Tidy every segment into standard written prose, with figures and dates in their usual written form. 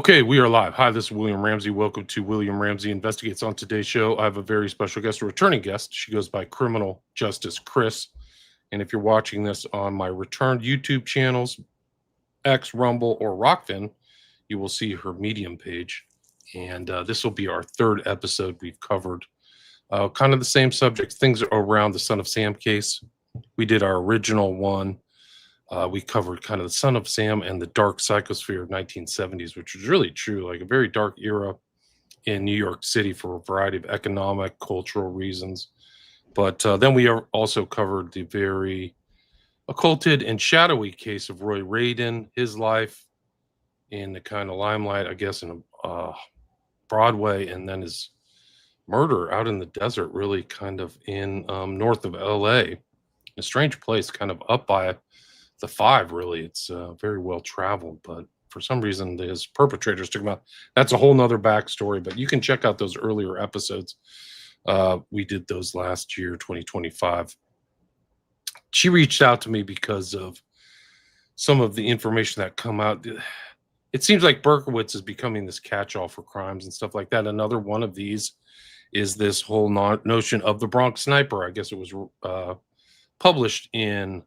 Okay, we are live. Hi, this is William Ramsey. Welcome to William Ramsey Investigates. On today's show, I have a very special guest, a returning guest. She goes by Criminal Justice Chris. And if you're watching this on my returned YouTube channels, X, Rumble, or Rockfin, you will see her Medium page. And this will be our third episode. We've covered kind of the same subject, things around the Son of Sam case. We did our original one. We covered kind of the Son of Sam and the dark psychosphere of 1970s, which was really true, like a very dark era in New York City for a variety of economic, cultural reasons. But then we also covered the very occulted and shadowy case of Roy Radin, his life in the kind of limelight, I guess, in Broadway, and then his murder out in the desert, really kind of in north of LA, a strange place, kind of up by the five. Really, it's very well traveled, but for some reason his perpetrators took him out. That's a whole nother backstory, but you can check out those earlier episodes. We did those last year, 2025. She reached out to me because of some of the information that come out. It seems like Berkowitz is becoming this catch-all for crimes and stuff like that. Another one of these is this whole notion of the Bronx Sniper. I guess it was published in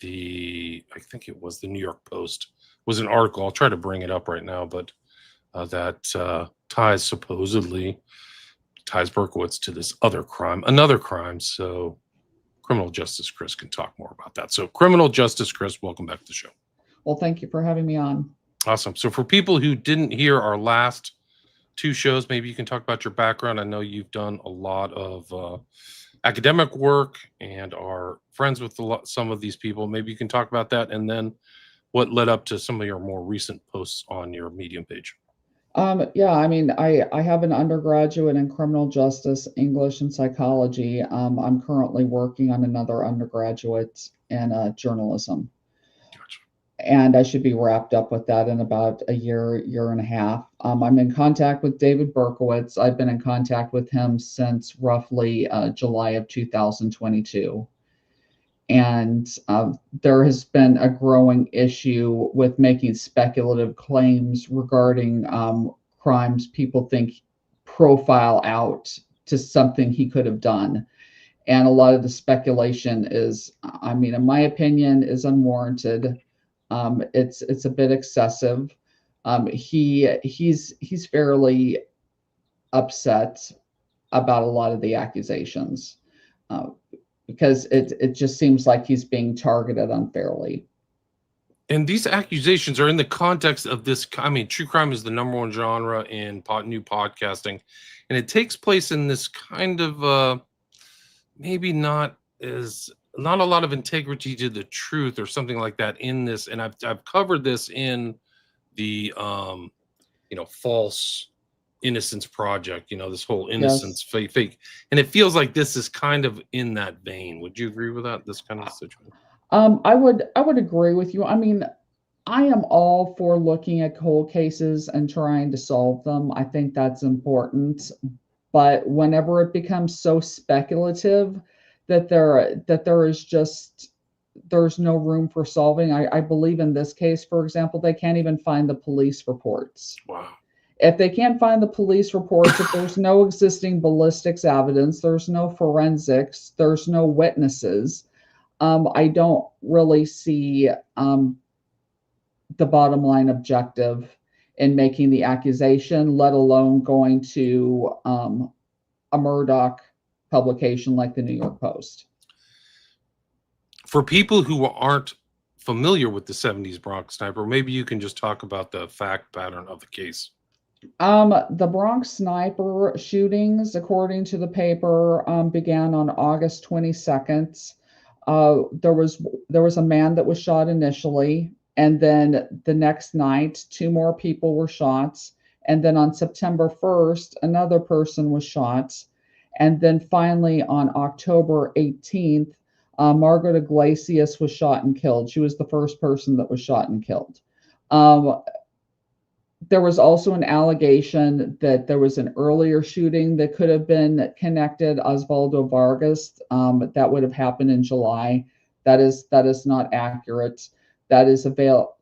I think it was the New York Post, was an article. I'll try to bring it up right now, but that supposedly ties Berkowitz to this another crime. So Criminal Justice Chris can talk more about that. So Criminal Justice Chris, welcome back to the show. Well, thank you for having me on. Awesome. So for people who didn't hear our last two shows, maybe you can talk about your background. I know you've done a lot of academic work and are friends with some of these people. Maybe you can talk about that, and then what led up to some of your more recent posts on your Medium page. Yeah, I mean, I have an undergraduate in criminal justice, English, and psychology. I'm currently working on another undergraduate in journalism. Gotcha. And I should be wrapped up with that in about a year and a half. I'm in contact with David Berkowitz. I've been in contact with him since roughly July of 2022. And there has been a growing issue with making speculative claims regarding crimes people think profile out to something he could have done. And a lot of the speculation is, I mean, in my opinion, is unwarranted. It's a bit excessive. He's fairly upset about a lot of the accusations because it just seems like he's being targeted unfairly. And these accusations are in the context of this. I mean, true crime is the number one genre in new podcasting, and it takes place in this kind of maybe not a lot of integrity to the truth or something like that in this. And I've covered this in the false innocence project, this whole innocence fake, and it feels like this is kind of in that vein. Would you agree with that, this kind of situation? I would agree with you. I mean, I am all for looking at cold cases and trying to solve them. I think that's important. But whenever it becomes so speculative that there's no room for solving. I believe in this case, for example, they can't even find the police reports. Wow. If they can't find the police reports, if there's no existing ballistics evidence, there's no forensics, there's no witnesses, I don't really see the bottom line objective in making the accusation, let alone going to a Murdoch publication like the New York Post. For people who aren't familiar with the 70s Bronx Sniper, maybe you can just talk about the fact pattern of the case. The Bronx Sniper shootings, according to the paper, began on August 22nd. There was a man that was shot initially, and then the next night, 2 more people were shot. And then on September 1st, another person was shot. And then finally on October 18th, Margaret Iglesias was shot and killed. She was the first person that was shot and killed. There was also an allegation that there was an earlier shooting that could have been connected, Osvaldo Vargas, that would have happened in July. That is not accurate. that is available.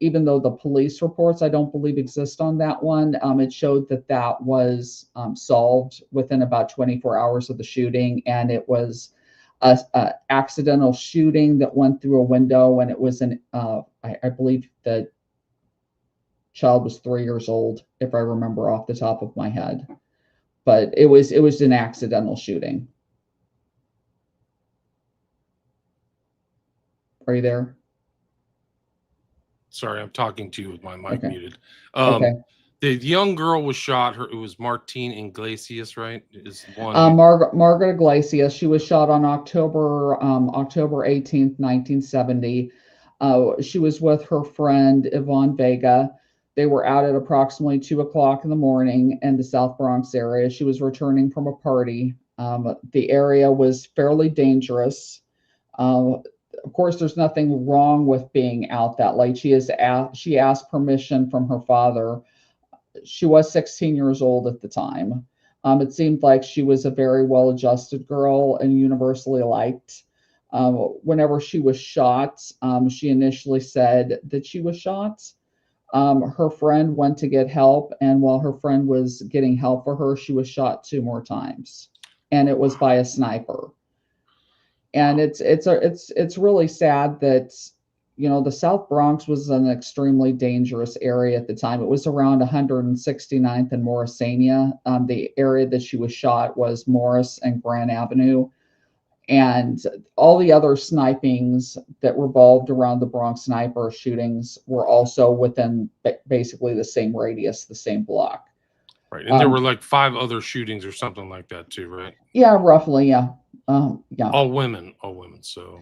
Even though the police reports, I don't believe exist on that one, it showed that that was solved within about 24 hours of the shooting, and it was a accidental shooting that went through a window, and it was I believe the child was 3 years old, if I remember off the top of my head, but it was an accidental shooting. Are you there? Sorry, I'm talking to you with my mic Okay. muted. Okay. The young girl was shot. It was Martine Iglesias, right? Is one. Margaret Iglesias. She was shot on October 18th, 1970. She was with her friend Yvonne Vega. They were out at approximately 2 o'clock in the morning in the South Bronx area. She was returning from a party. The area was fairly dangerous. Of course, there's nothing wrong with being out that late. She asked permission from her father. She was 16 years old at the time. It seemed like she was a very well-adjusted girl and universally liked. Whenever she was shot, she initially said that she was shot. Her friend went to get help, and while her friend was getting help for her, she was shot 2 more times, and it was by a sniper. And it's really sad that, the South Bronx was an extremely dangerous area at the time. It was around 169th and Morrisania. The area that she was shot was Morris and Grant Avenue. And all the other snipings that revolved around the Bronx sniper shootings were also within basically the same radius, the same block. Right. And there were like 5 other shootings or something like that too, right? Yeah, roughly. Yeah. Yeah. All women. So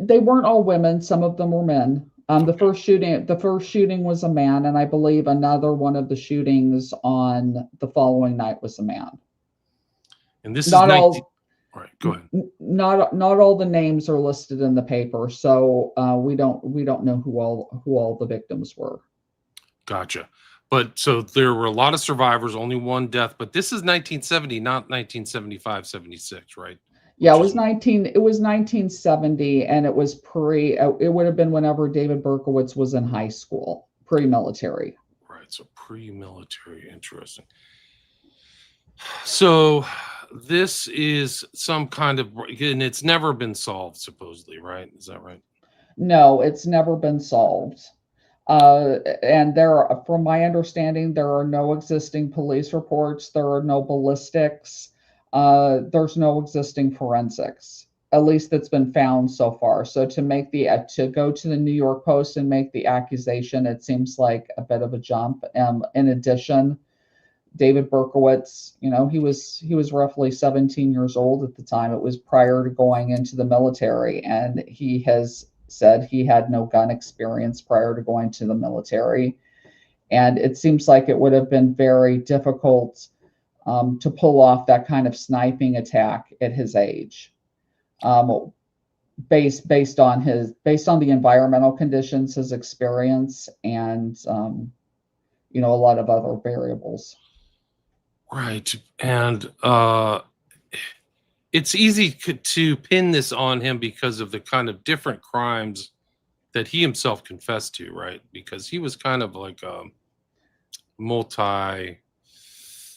they weren't all women. Some of them were men. Okay. The first shooting was a man, and I believe another one of the shootings on the following night was a man. And this Not is 19. all. All right, go ahead. Not all the names are listed in the paper, so we don't know who all the victims were. Gotcha. But so there were a lot of survivors, only one death. But this is 1970, not 1975, 76, right? Yeah, it was 1970, and it was it would have been whenever David Berkowitz was in high school, pre-military. Right, so pre-military, interesting. So this is some kind of, and it's never been solved, supposedly, right? Is that right? No, it's never been solved. And from my understanding, there are no existing police reports. There are no ballistics. There's no existing forensics, at least that's been found so far. So to go to the New York Post and make the accusation, it seems like a bit of a jump. In addition, David Berkowitz, he was roughly 17 years old at the time. It was prior to going into the military, and he has said he had no gun experience prior to going to the military. And it seems like it would have been very difficult to pull off that kind of sniping attack at his age, based on the environmental conditions, his experience, and a lot of other variables. Right, and it's easy to pin this on him because of the kind of different crimes that he himself confessed to, right? Because he was kind of like a multi.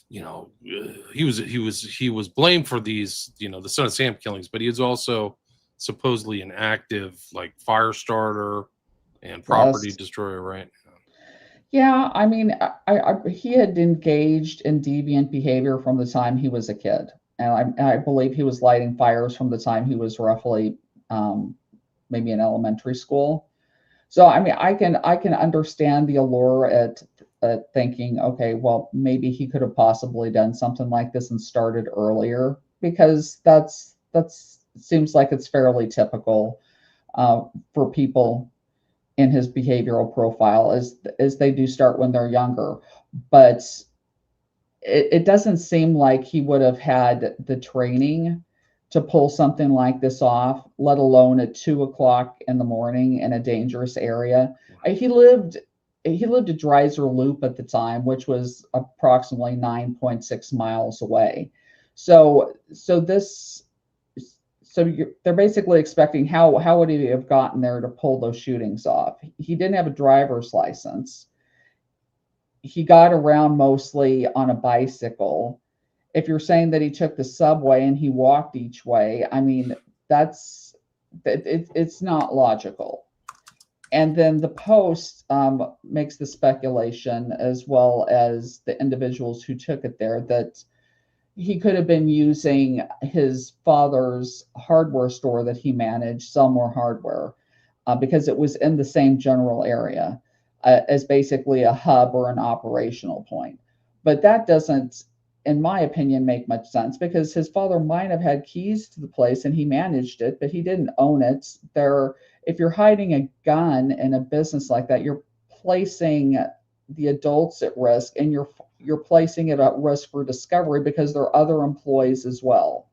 He was blamed for these, the Son of Sam killings, but he was also supposedly an active like fire starter and property destroyer, right? Yeah, I mean, he had engaged in deviant behavior from the time he was a kid, and I believe he was lighting fires from the time he was roughly maybe in elementary school. So I mean, I can understand the allure at thinking, okay, well, maybe he could have possibly done something like this and started earlier, because that's seems like it's fairly typical for people in his behavioral profile, as they do start when they're younger. But it doesn't seem like he would have had the training to pull something like this off, let alone at 2 o'clock in the morning in a dangerous area. He lived at Dreiser Loop at the time, which was approximately 9.6 miles away. So So they're basically expecting how would he have gotten there to pull those shootings off? He didn't have a driver's license. He got around mostly on a bicycle. If you're saying that he took the subway and he walked each way, I mean, it's not logical. And then the Post makes the speculation, as well as the individuals who took it there, that he could have been using his father's hardware store that he managed, sell more hardware, because it was in the same general area as basically a hub or an operational point. But that doesn't, in my opinion, make much sense, because his father might have had keys to the place and he managed it, but he didn't own it. If you're hiding a gun in a business like that, you're placing the adults at risk, and you're placing it at risk for discovery, because there are other employees as well.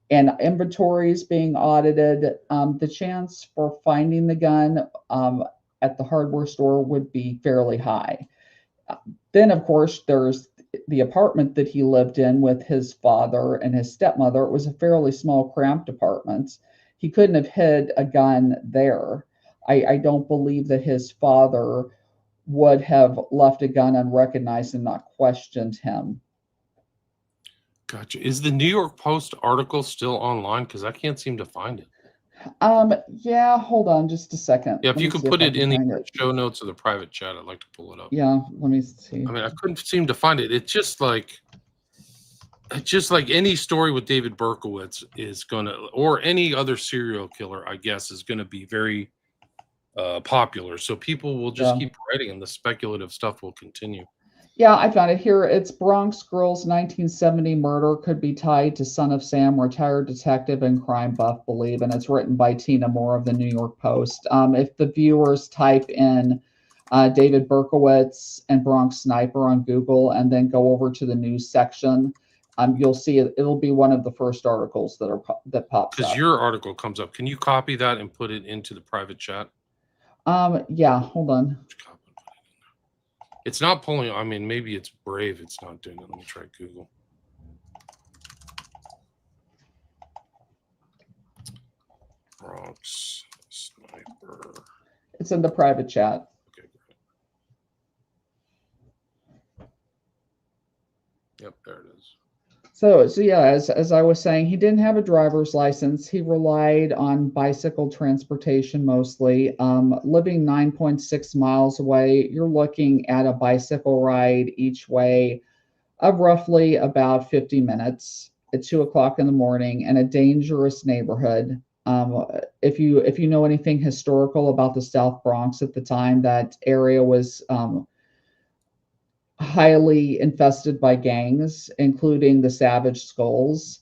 And inventories being audited, the chance for finding the gun at the hardware store would be fairly high. Then, of course, there's the apartment that he lived in with his father and his stepmother. It was a fairly small, cramped apartment. He couldn't have hid a gun there. I don't believe that his father would have left a gun unrecognized and not questioned him. Gotcha. Is the New York Post article still online? Because I can't seem to find it. Yeah, hold on just a second. Yeah, if you could put it in the show notes or the private chat, I'd like to pull it up. Yeah, let me see. I mean, I couldn't seem to find it. It's just like any story with David Berkowitz is gonna, or any other serial killer, I guess, is gonna be very popular. So people will just keep writing, and the speculative stuff will continue. Yeah, I found it here. It's Bronx Girls 1970 murder could be tied to Son of Sam, retired detective and crime buff believe, and it's written by Tina Moore of the New York Post. If the viewers type in David Berkowitz and Bronx Sniper on Google and then go over to the news section, you'll see it'll be one of the first articles that pops up. Because your article comes up. Can you copy that and put it into the private chat? Yeah, hold on. It's not pulling. I mean, maybe it's Brave. It's not doing it. Let me try Google. Bronx Sniper. It's in the private chat. Okay, great. Yep, there it is. So yeah, as I was saying, he didn't have a driver's license. He relied on bicycle transportation mostly. Living 9.6 miles away, you're looking at a bicycle ride each way of roughly about 50 minutes at 2 o'clock in the morning in a dangerous neighborhood. If you know anything historical about the South Bronx at the time, that area was highly infested by gangs, including the Savage Skulls.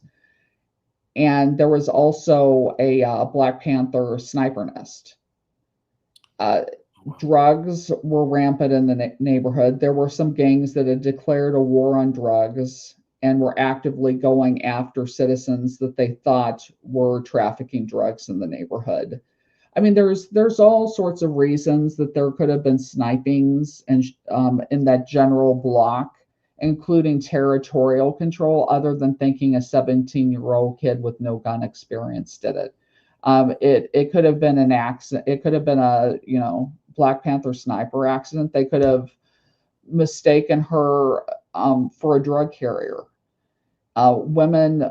And there was also a Black Panther sniper nest. Drugs were rampant in the neighborhood. There were some gangs that had declared a war on drugs and were actively going after citizens that they thought were trafficking drugs in the neighborhood. I mean, there's all sorts of reasons that there could have been snipings and in that general block, including territorial control, other than thinking a 17-year-old kid with no gun experience did it. It could have been an accident. It could have been a Black Panther sniper accident. They could have mistaken her for a drug carrier. Women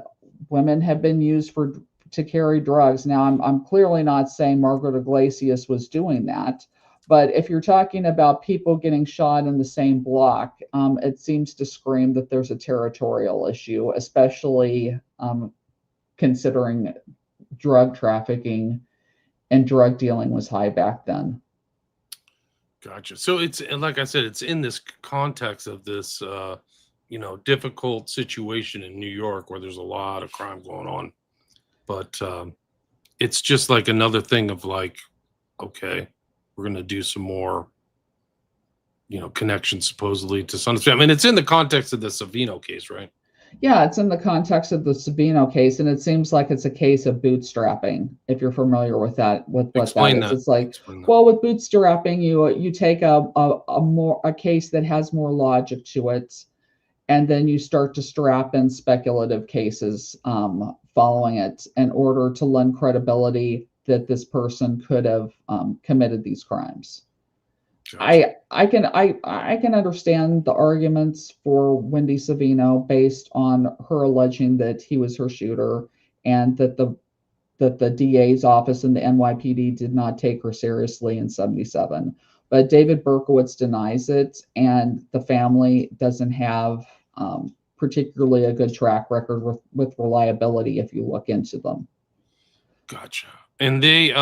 have been used to carry drugs. Now, I'm clearly not saying Margaret Iglesias was doing that, but if you're talking about people getting shot in the same block, it seems to scream that there's a territorial issue, especially considering drug trafficking and drug dealing was high back then. Gotcha. So it's, and like I said, it's in this context of this, difficult situation in New York where there's a lot of crime going on. But it's just like another thing of like, okay, we're going to do some more, connections supposedly to Son of Sam. I mean, it's in the context of the Savino case, right? Yeah, it's in the context of the Savino case, and it seems like it's a case of bootstrapping. If you're familiar with that, with what Explain that is, that. it's like, Explain that. well, with bootstrapping, you take a case that has more logic to it, and then you start to strap in speculative cases following it in order to lend credibility that this person could have committed these crimes. Gotcha. I can understand the arguments for Wendy Savino based on her alleging that he was her shooter and that the DA's office and the NYPD did not take her seriously in 77. But David Berkowitz denies it, and the family doesn't have particularly a good track record with reliability if you look into them. Gotcha. And this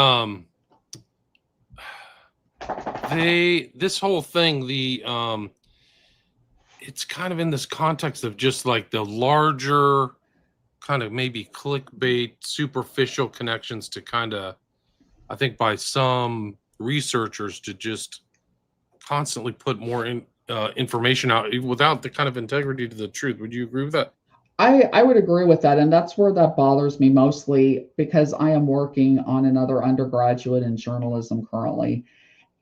whole thing, it's kind of in this context of just like the larger kind of maybe clickbait, superficial connections to kind of, I think by some researchers to just constantly put more information out without the kind of integrity to the truth. Would you agree with that? I would agree with that. And that's where that bothers me mostly because I am working on another undergraduate in journalism currently.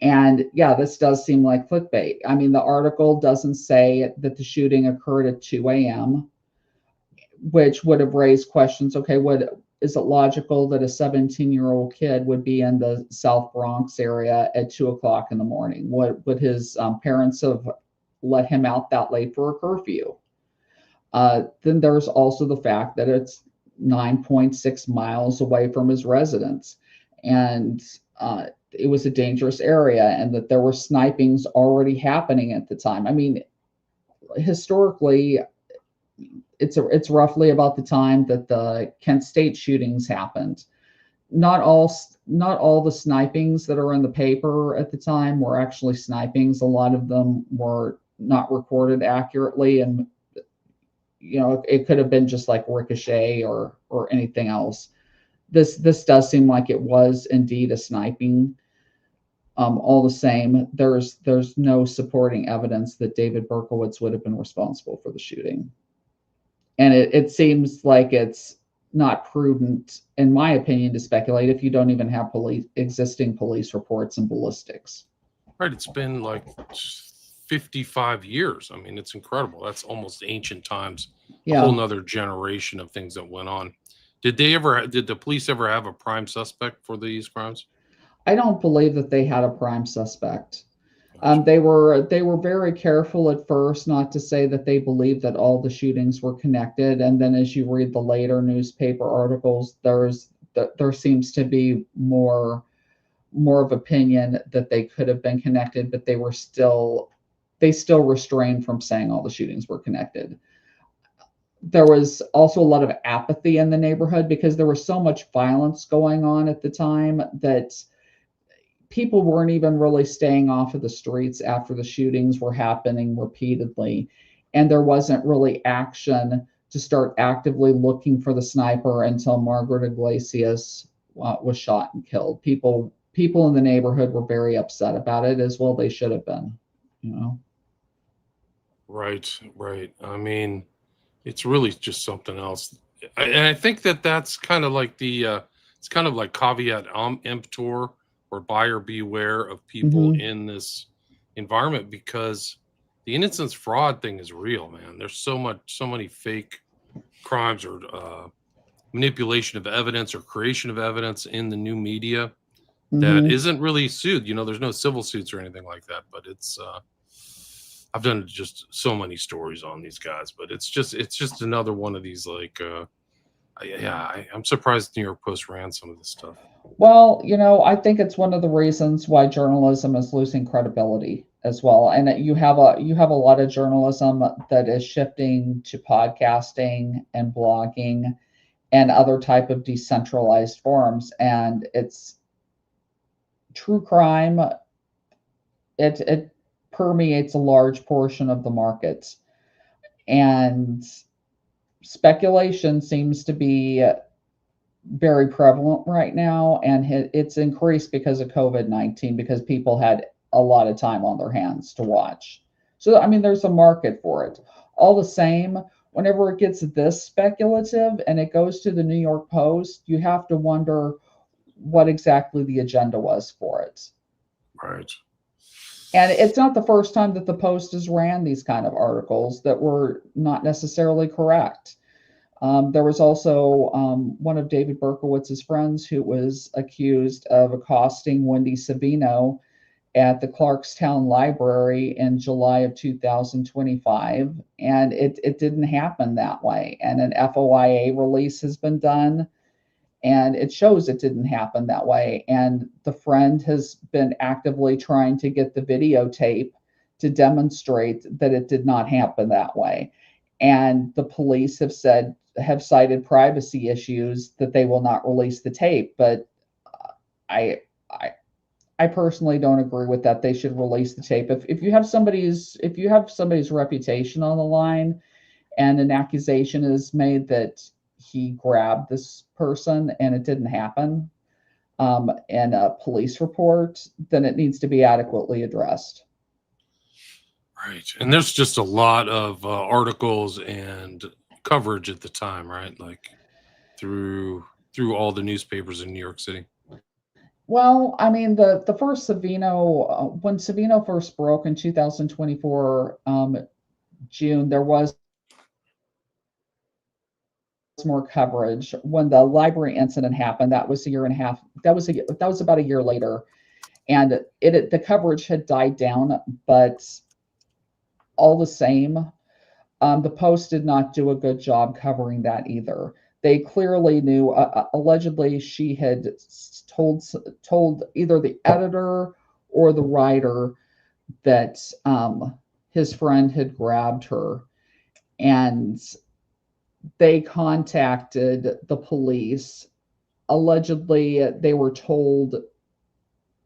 And yeah, this does seem like clickbait. I mean, the article doesn't say that the shooting occurred at 2 a.m., which would have raised questions. Okay, is it logical that a 17-year-old kid would be in the South Bronx area at 2 o'clock in the morning? Would his parents have let him out that late for a curfew? Then there's also the fact that it's 9.6 miles away from his residence, and it was a dangerous area, and that there were snipings already happening at the time. I mean, historically, it's roughly about the time that the Kent State shootings happened. Not all the snipings that are in the paper at the time were actually snipings. A lot of them were not recorded accurately, and it could have been just like ricochet or anything else. This does seem like it was indeed a sniping. All the same, there's no supporting evidence that David Berkowitz would have been responsible for the shooting. And it seems like it's not prudent, in my opinion, to speculate if you don't even have existing police reports and ballistics. Right. It's been like 55 years. I mean, it's incredible. That's almost ancient times. Yeah. A whole nother generation of things that went on. Did the police ever have a prime suspect for these crimes? I don't believe that they had a prime suspect. They were very careful at first not to say that they believed that all the shootings were connected. And then as you read the later newspaper articles, there seems to be more of opinion that they could have been connected, but they still restrained from saying all the shootings were connected. There was also a lot of apathy in the neighborhood because there was so much violence going on at the time that people weren't even really staying off of the streets after the shootings were happening repeatedly. And there wasn't really action to start actively looking for the sniper until Margaret Iglesias was shot and killed. People in the neighborhood were very upset about it, as well they should have been, Right. I mean, it's really just something else. And I think that's kind of like it's kind of like caveat emptor, or buyer beware of people in this environment, because the innocence fraud thing is real, man. There's so many fake crimes or manipulation of evidence or creation of evidence in the new media that isn't really sued. There's no civil suits or anything like that, but it's I've done just so many stories on these guys, but it's just another one of these like I'm surprised New York Post ran some of this stuff. Well, I think it's one of the reasons why journalism is losing credibility as well. And you have a lot of journalism that is shifting to podcasting and blogging and other type of decentralized forums. And it's true crime. It permeates a large portion of the markets. And speculation seems to be very prevalent right now, and it's increased because of COVID-19, because people had a lot of time on their hands to watch. So, I mean, there's a market for it. All the same, whenever it gets this speculative and it goes to the New York Post, you have to wonder what exactly the agenda was for it. Right. And it's not the first time that the Post has ran these kind of articles that were not necessarily correct. There was also one of David Berkowitz's friends who was accused of accosting Wendy Savino at the Clarkstown Library in July of 2025, and it didn't happen that way. And an FOIA release has been done, and it shows it didn't happen that way. And the friend has been actively trying to get the videotape to demonstrate that it did not happen that way. And the police have cited privacy issues that they will not release the tape. But I I I personally don't agree with that. They should release the tape. If you have somebody's reputation on the line and an accusation is made that he grabbed this person and it didn't happen, and a police report, then it needs to be adequately addressed. Right. And there's just a lot of articles and coverage at the time, right? Like through all the newspapers in New York City. Well, I mean, the first Savino, when Savino first broke in 2024, June, there was more coverage. When the library incident happened, that was a year and a half. That was about a year later, and the coverage had died down. But all the same, the Post did not do a good job covering that either. They clearly knew. Allegedly, she had told either the editor or the writer that his friend had grabbed her, and they contacted the police. Allegedly, they were told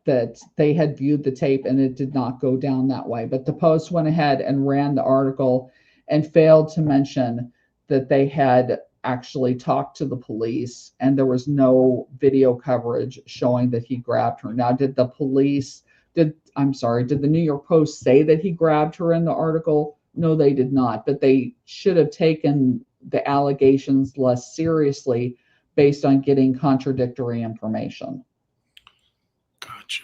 that they had viewed the tape and it did not go down that way. But the Post went ahead and ran the article and failed to mention that they had actually talked to the police and there was no video coverage showing that he grabbed her. Now, did the New York Post say that he grabbed her in the article? No, they did not, but they should have taken the allegations less seriously based on getting contradictory information. Gotcha.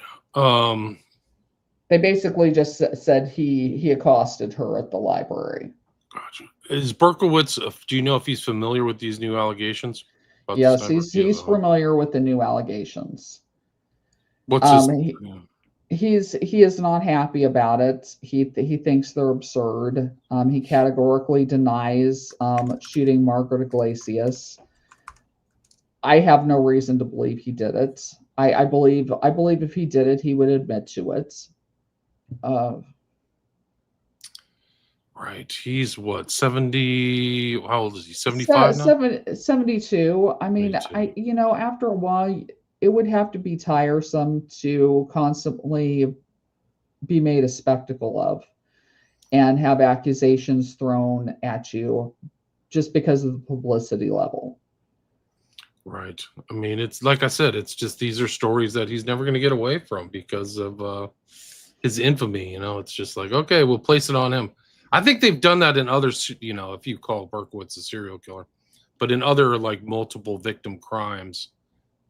They basically just said he accosted her at the library. Gotcha. Is Berkowitz, do you know if he's familiar with these new allegations? Yes, he's familiar with the new allegations. What's his... He is not happy about it. He thinks they're absurd. He categorically denies shooting Margaret Iglesias. I have no reason to believe he did it. I believe if he did it, he would admit to it. Right. He's what, 70? How old is he? 75 now? 72. I mean, 72. After a while, it would have to be tiresome to constantly be made a spectacle of and have accusations thrown at you just because of the publicity level. Right. I mean, it's like I said, it's just these are stories that he's never going to get away from because of his infamy. It's just like, okay, we'll place it on him. I think they've done that in others, if you call Berkowitz a serial killer, but in other like multiple victim crimes,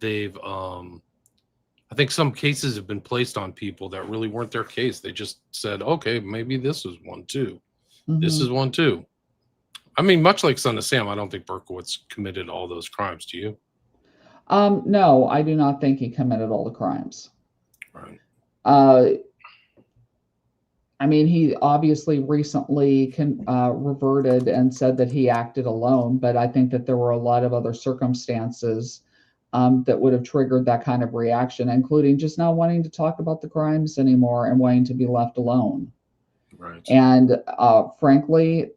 they've, I think some cases have been placed on people that really weren't their case. They just said, okay, maybe this is one too. Mm-hmm. This is one too. I mean, much like Son of Sam, I don't think Berkowitz committed all those crimes. Do you? No, I do not think he committed all the crimes. Right. I mean, he obviously recently reverted and said that he acted alone, but I think that there were a lot of other circumstances that would have triggered that kind of reaction, including just not wanting to talk about the crimes anymore and wanting to be left alone. Right. And frankly,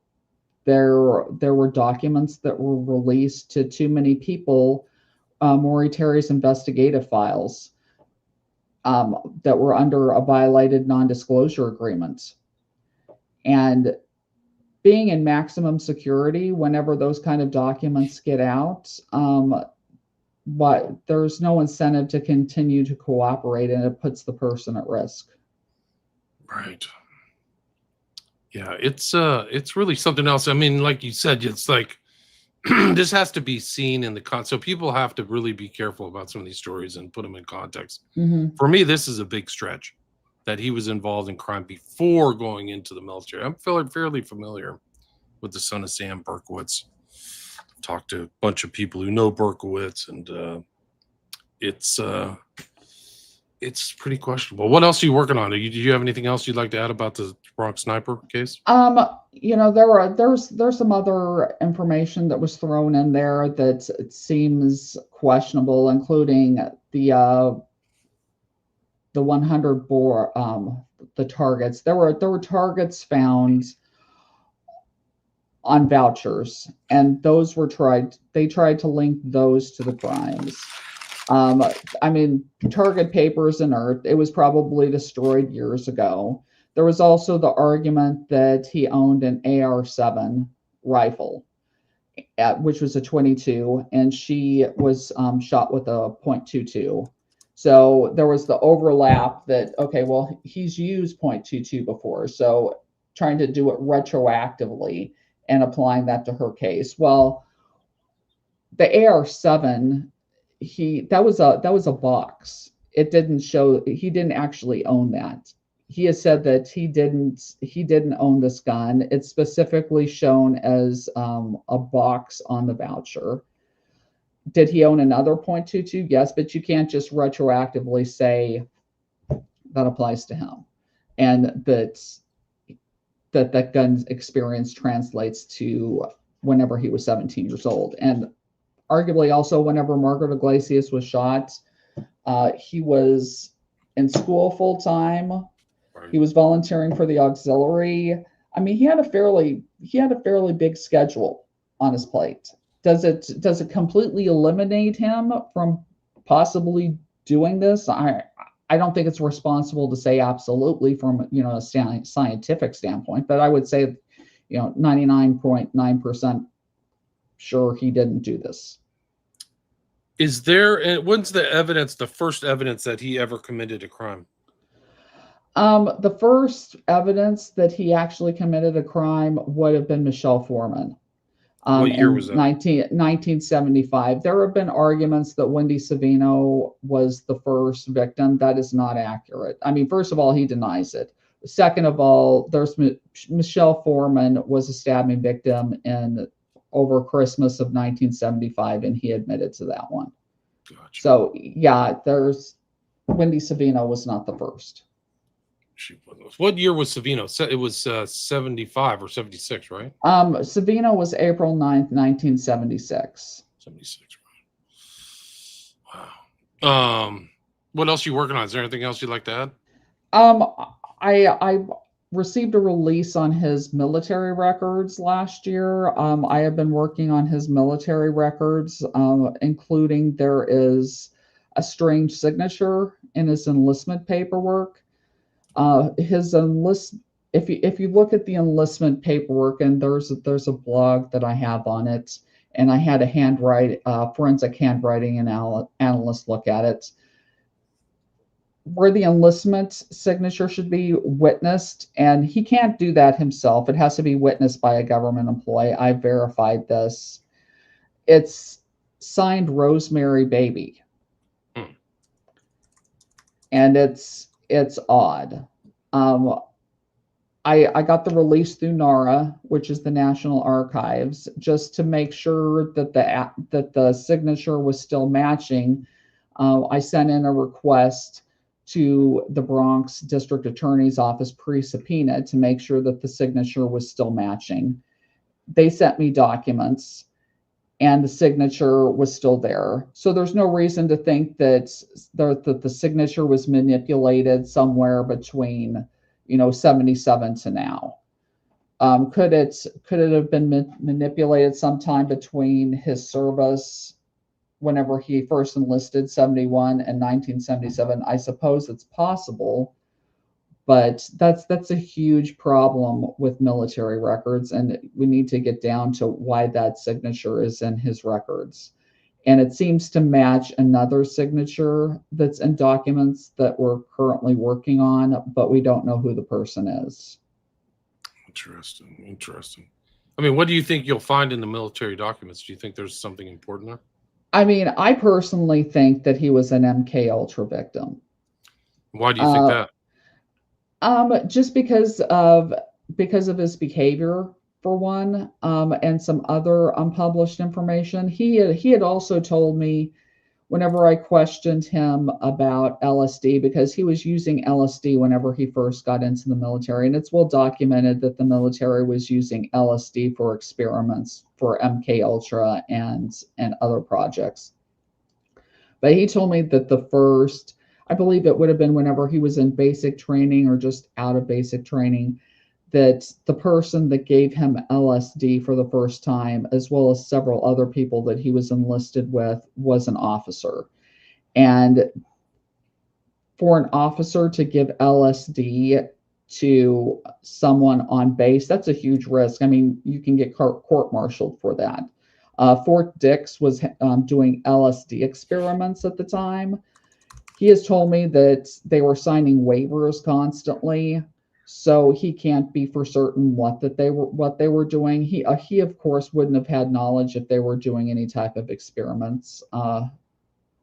there were documents that were released to too many people, Maury Terry's investigative files, that were under a violated non-disclosure agreement. And being in maximum security, whenever those kind of documents get out, but there's no incentive to continue to cooperate, and it puts the person at risk. Right. Yeah, it's really something else. I mean, like you said, it's like this has to be seen in the so people have to really be careful about some of these stories and put them in context. Mm-hmm. For me, this is a big stretch that he was involved in crime before going into the military. I'm fairly familiar with the Son of Sam Berkowitz. talked to a bunch of people who know Berkowitz, and it's pretty questionable. What else are you working on? Do you have anything else you'd like to add about the Bronx sniper case? There's some other information that was thrown in there that it seems questionable, including the 100 bore the targets. There were targets found on vouchers, and those were they tried to link those to the crimes. Target paper is inert. It was probably destroyed years ago. There was also the argument that he owned an AR-7 rifle, which was a 22, and she was shot with a .22. So there was the overlap that, okay, well, he's used .22 before, so trying to do it retroactively and applying that to her case. Well, the AR-7, that was a box. It didn't show, he didn't actually own that. He has said that he didn't own this gun. It's specifically shown as a box on the voucher. Did he own another .22? Yes, but you can't just retroactively say that applies to him, and that gun's experience translates to whenever he was 17 years old. And arguably also whenever Margaret Iglesias was shot, he was in school full time. He was volunteering for the auxiliary. He had a fairly big schedule on his plate. Does it completely eliminate him from possibly doing this? I don't think it's responsible to say absolutely from a scientific standpoint, but I would say 99.9% sure he didn't do this. Is there, when's the first evidence that he ever committed a crime? The first evidence that he actually committed a crime would have been Michelle Foreman. What year was that? 1975. There have been arguments that Wendy Savino was the first victim. That is not accurate. First of all, he denies it. Second of all, Michelle Foreman was a stabbing victim over Christmas of 1975, and he admitted to that one. Gotcha. So yeah, Wendy Savino was not the first. What year was Savino? It was 75 or 76, right? Savino was April 9th, 1976. 76, right. Wow. What else are you working on? Is there anything else you'd like to add? I received a release on his military records last year. I have been working on his military records, including there is a strange signature in his enlistment paperwork. If you look at the enlistment paperwork, and there's a blog that I have on it, and I had a forensic handwriting analyst look at it, where the enlistment signature should be witnessed, and he can't do that himself. It has to be witnessed by a government employee. I verified this. It's signed Rosemary Baby. And it's odd. I got the release through NARA, which is the National Archives, just to make sure that the signature was still matching. I sent in a request to the Bronx District Attorney's Office pre-subpoena to make sure that the signature was still matching. They sent me documents, and the signature was still there. So there's no reason to think that the signature was manipulated somewhere between 77 to now. Could it have been manipulated sometime between his service whenever he first enlisted, 71, and 1977? I suppose it's possible, but that's a huge problem with military records, and we need to get down to why that signature is in his records. And it seems to match another signature that's in documents that we're currently working on, but we don't know who the person is. Interesting. What do you think you'll find in the military documents? Do you think there's something important there? I personally think that he was an MK Ultra victim. Why do you think that? Just because of his behavior for one, and some other unpublished information. He had also told me whenever I questioned him about LSD, because he was using LSD whenever he first got into the military, and it's well documented that the military was using LSD for experiments for MK Ultra and other projects. But he told me that the first, I believe it would have been whenever he was in basic training or just out of basic training, that the person that gave him LSD for the first time, as well as several other people that he was enlisted with, was an officer. And for an officer to give LSD to someone on base, that's a huge risk. I mean, you can get court-martialed for that. Fort Dix was doing LSD experiments at the time. He has told me that they were signing waivers constantly, so he can't be for certain what they were doing. He of course wouldn't have had knowledge if they were doing any type of experiments.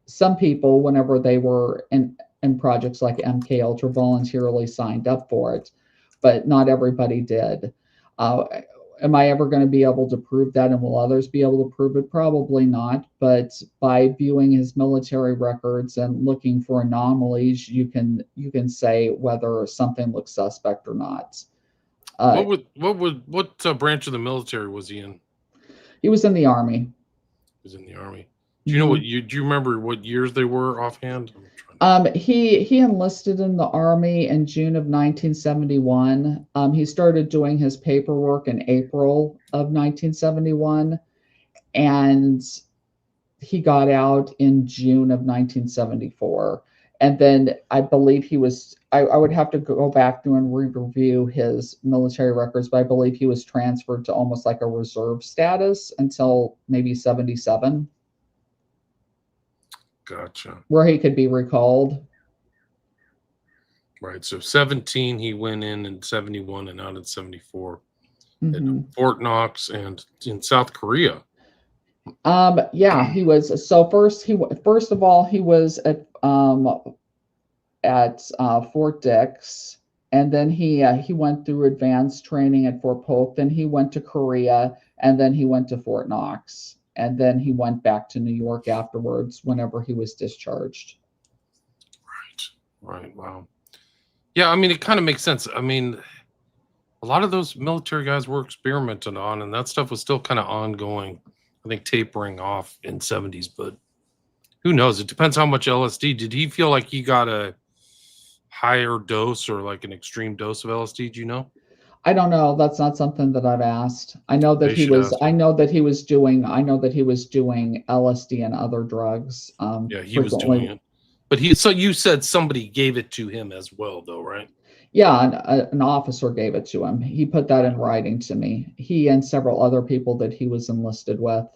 Some people, whenever they were in projects like MK Ultra, voluntarily signed up for it, but not everybody did. Am I ever going to be able to prove that, and will others be able to prove it? Probably not, but by viewing his military records and looking for anomalies, you can say whether something looks suspect or not. What branch of the military was he in? He was in the Army. He was in the Army. Do you know do you remember what years they were offhand? He enlisted in the Army in June of 1971. He started doing his paperwork in April of 1971, and he got out in June of 1974. And then I believe he was, I would have to go back through and review his military records, but I believe he was transferred to almost like a reserve status until maybe 77. Gotcha. Where he could be recalled. Right. So 17, he went in 71 and out in 74. Mm-hmm. At Fort Knox and in South Korea. Yeah, he was. So first of all, he was at Fort Dix, and then he went through advanced training at Fort Polk. Then he went to Korea, and then he went to Fort Knox. And then he went back to New York afterwards whenever he was discharged. Right. Wow. Yeah, I mean, it kind of makes sense. I mean, a lot of those military guys were experimented on, and that stuff was still kind of ongoing. I think tapering off in 70s, but who knows? It depends how much LSD. Did he feel like he got a higher dose or like an extreme dose of LSD? Do you know? I don't know. That's not something that I've asked. I know that he was doing LSD and other drugs. Yeah, he was doing it. But so you said somebody gave it to him as well, though, right? Yeah, an officer gave it to him. He put that in writing to me. He and several other people that he was enlisted with.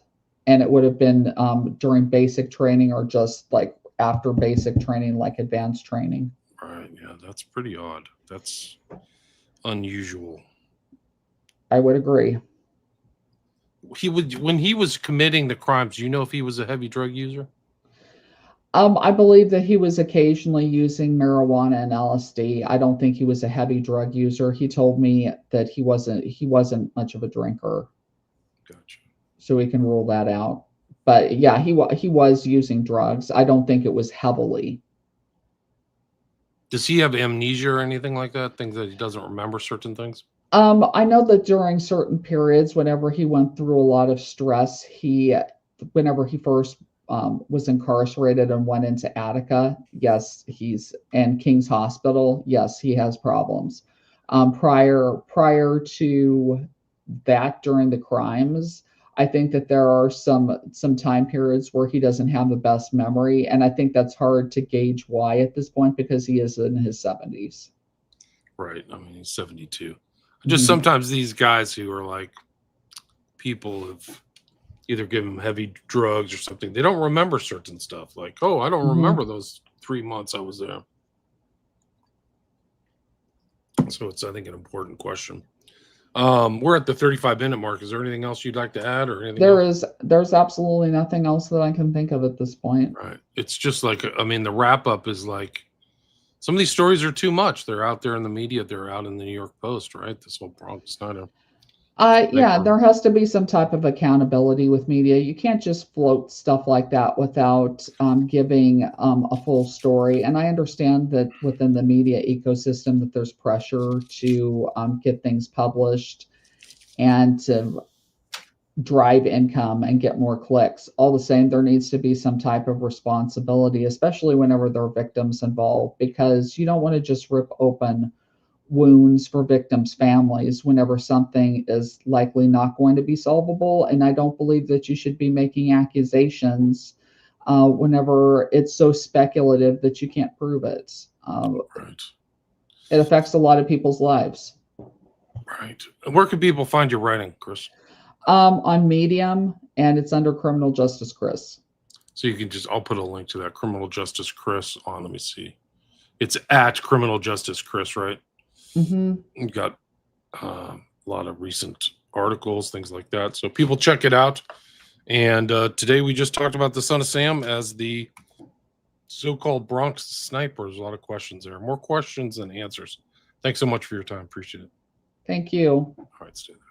And it would have been during basic training or just like after basic training, like advanced training. Right. Yeah, that's pretty odd. That's unusual. I would agree. When he was committing the crimes, do you know if he was a heavy drug user? I believe that he was occasionally using marijuana and LSD. I don't think he was a heavy drug user. He told me that he wasn't much of a drinker. Gotcha. So we can rule that out. But yeah, he was using drugs. I don't think it was heavily. Does he have amnesia or anything like that? Things that he doesn't remember certain things? I know that during certain periods, whenever he went through a lot of stress, whenever he first was incarcerated and went into Attica, yes, he's in King's Hospital. Yes, he has problems. Prior to that, during the crimes, I think that there are some time periods where he doesn't have the best memory, and I think that's hard to gauge why at this point because he is in his 70s. Right. I mean, he's 72. Just sometimes these guys who are like people have either given them heavy drugs or something, they don't remember certain stuff. Like, oh, I don't remember those 3 months I was there. So it's, I think, an important question. We're at the 35-minute mark. Is there anything else you'd like to add or anything? There's absolutely nothing else that I can think of at this point. Right. It's just like, I mean, the wrap up is like, some of these stories are too much. They're out there in the media. They're out in the New York Post, right? This whole Bronx Snyder. Yeah, there has to be some type of accountability with media. You can't just float stuff like that without giving a full story. And I understand that within the media ecosystem that there's pressure to get things published and to drive income and get more clicks. All the same, there needs to be some type of responsibility, especially whenever there are victims involved, because you don't want to just rip open wounds for victims' families whenever something is likely not going to be solvable. And I don't believe that you should be making accusations whenever it's so speculative that you can't prove it. Right. It affects a lot of people's lives. Right. And where can people find your writing, Chris? On Medium, and it's under Criminal Justice Chris. So you can I'll put a link to that Criminal Justice Chris on. Let me see. It's at Criminal Justice Chris, right? Mm-hmm. You've got a lot of recent articles, things like that. So people check it out. And today we just talked about the Son of Sam as the so-called Bronx sniper. There's a lot of questions there. More questions than answers. Thanks so much for your time. Appreciate it. Thank you. All right, stay there.